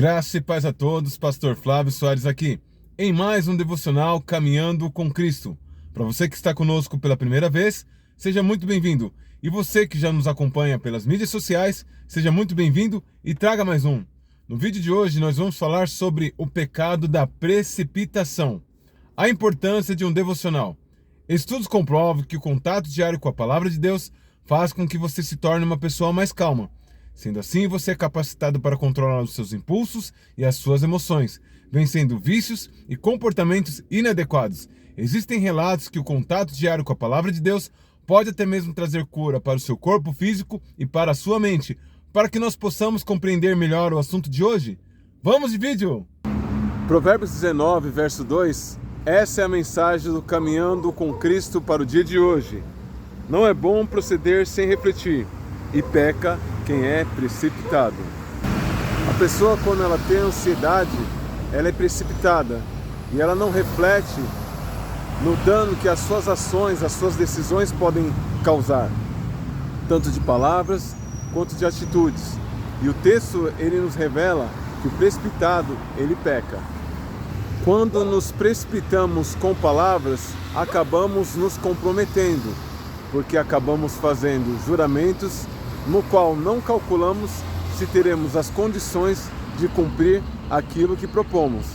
Graça e paz a todos, Pastor Flávio Soares aqui, em mais um devocional Caminhando com Cristo. Para você que está conosco pela primeira vez, seja muito bem-vindo. E você que já nos acompanha pelas mídias sociais, seja muito bem-vindo e traga mais um. No vídeo de hoje nós vamos falar sobre o pecado da precipitação, a importância de um devocional. Estudos comprovam que o contato diário com a Palavra de Deus faz com que você se torne uma pessoa mais calma. Sendo assim, você é capacitado para controlar os seus impulsos e as suas emoções, vencendo vícios e comportamentos inadequados. Existem relatos que o contato diário com a Palavra de Deus pode até mesmo trazer cura para o seu corpo físico e para a sua mente. Para que nós possamos compreender melhor o assunto de hoje, vamos de vídeo! Provérbios 19, verso 2, essa é a mensagem do Caminhando com Cristo para o dia de hoje. Não é bom proceder sem refletir, e peca quem é precipitado. A pessoa, quando ela tem ansiedade, ela é precipitada e ela não reflete no dano que as suas ações, as suas decisões podem causar, tanto de palavras quanto de atitudes. E o texto, ele nos revela que o precipitado, ele peca. Quando nos precipitamos com palavras, acabamos nos comprometendo, porque acabamos fazendo juramentos no qual não calculamos se teremos as condições de cumprir aquilo que propomos.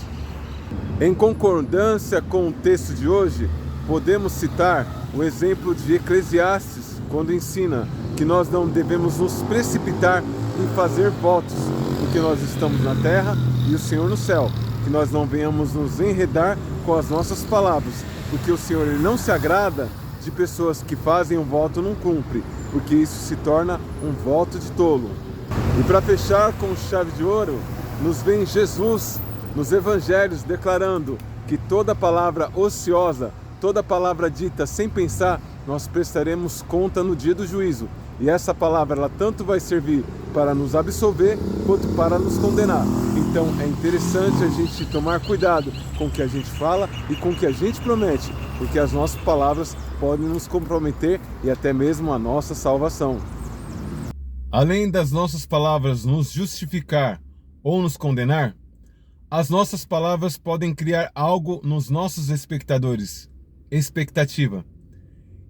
Em concordância com o texto de hoje, podemos citar o exemplo de Eclesiastes, quando ensina que nós não devemos nos precipitar em fazer votos, porque nós estamos na terra e o Senhor no céu, que nós não venhamos nos enredar com as nossas palavras, porque o Senhor ele não se agrada de pessoas que fazem um voto e não cumprem, porque isso se torna um voto de tolo. E para fechar com chave de ouro, nos vem Jesus nos evangelhos declarando que toda palavra ociosa, toda palavra dita sem pensar, nós prestaremos conta no dia do juízo. E essa palavra ela tanto vai servir para nos absolver quanto para nos condenar. Então é interessante a gente tomar cuidado com o que a gente fala e com o que a gente promete, porque as nossas palavras podem nos comprometer e até mesmo a nossa salvação. Além das nossas palavras nos justificar ou nos condenar, as nossas palavras podem criar algo nos nossos espectadores, expectativa.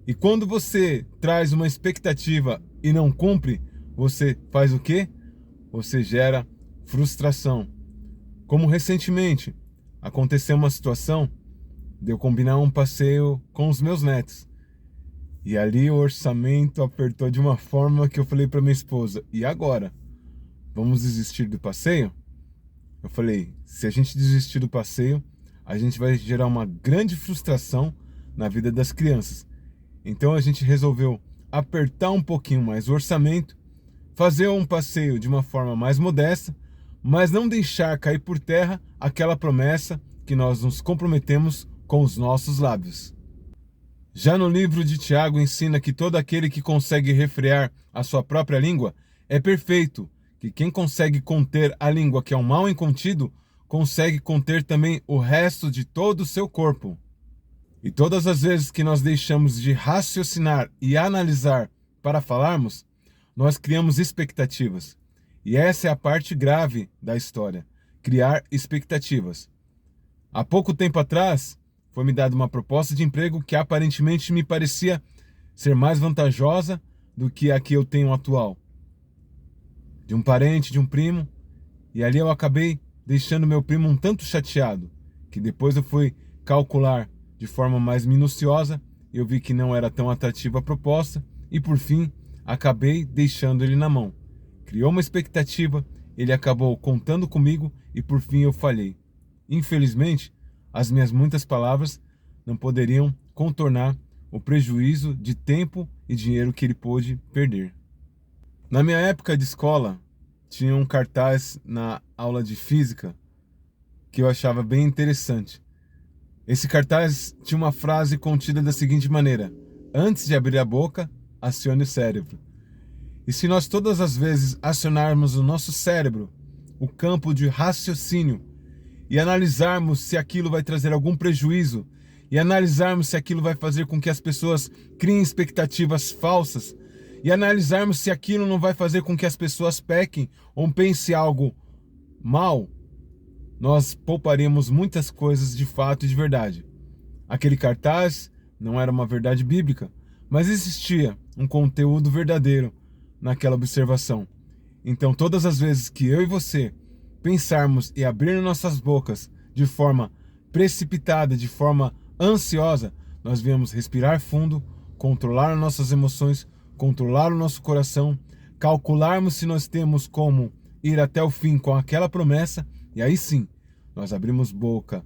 E quando você traz uma expectativa e não cumpre, você faz o quê? Você gera frustração. Como recentemente aconteceu uma situação de eu combinar um passeio com os meus netos. E ali o orçamento apertou de uma forma que eu falei para minha esposa, e agora? Vamos desistir do passeio? Eu falei, se a gente desistir do passeio, a gente vai gerar uma grande frustração na vida das crianças. Então a gente resolveu apertar um pouquinho mais o orçamento, fazer um passeio de uma forma mais modesta, mas não deixar cair por terra aquela promessa que nós nos comprometemos com os nossos lábios. Já no livro de Tiago ensina que todo aquele que consegue refrear a sua própria língua é perfeito, que quem consegue conter a língua que é um mal incontido, consegue conter também o resto de todo o seu corpo. E todas as vezes que nós deixamos de raciocinar e analisar para falarmos, nós criamos expectativas. E essa é a parte grave da história, criar expectativas. Há pouco tempo atrás, foi me dada uma proposta de emprego que aparentemente me parecia ser mais vantajosa do que a que eu tenho atual. De um parente, de um primo, e ali eu acabei deixando meu primo um tanto chateado, que depois eu fui calcular de forma mais minuciosa, eu vi que não era tão atrativa a proposta e por fim acabei deixando ele na mão. Criou uma expectativa, ele acabou contando comigo e por fim eu falhei. Infelizmente, as minhas muitas palavras não poderiam contornar o prejuízo de tempo e dinheiro que ele pôde perder. Na minha época de escola, tinha um cartaz na aula de física que eu achava bem interessante. Esse cartaz tinha uma frase contida da seguinte maneira: antes de abrir a boca, acione o cérebro. E se nós todas as vezes acionarmos o nosso cérebro, o campo de raciocínio, e analisarmos se aquilo vai trazer algum prejuízo, e analisarmos se aquilo vai fazer com que as pessoas criem expectativas falsas, e analisarmos se aquilo não vai fazer com que as pessoas pequem ou pensem algo mal, nós pouparíamos muitas coisas de fato e de verdade. Aquele cartaz não era uma verdade bíblica, mas existia um conteúdo verdadeiro naquela observação. Então, todas as vezes que eu e você pensarmos e abrir nossas bocas de forma precipitada, de forma ansiosa, nós devemos respirar fundo, controlar nossas emoções, controlar o nosso coração, calcularmos se nós temos como ir até o fim com aquela promessa, e aí sim, nós abrimos boca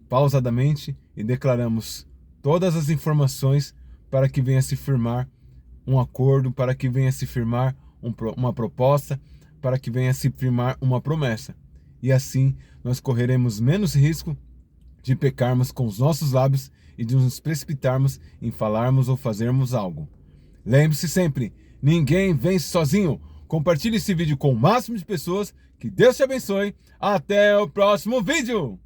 pausadamente e declaramos todas as informações para que venha se firmar um acordo, para que venha se firmar uma proposta, para que venha se firmar uma promessa. E assim nós correremos menos risco de pecarmos com os nossos lábios e de nos precipitarmos em falarmos ou fazermos algo. Lembre-se sempre, ninguém vence sozinho. Compartilhe esse vídeo com o máximo de pessoas. Que Deus te abençoe. Até o próximo vídeo!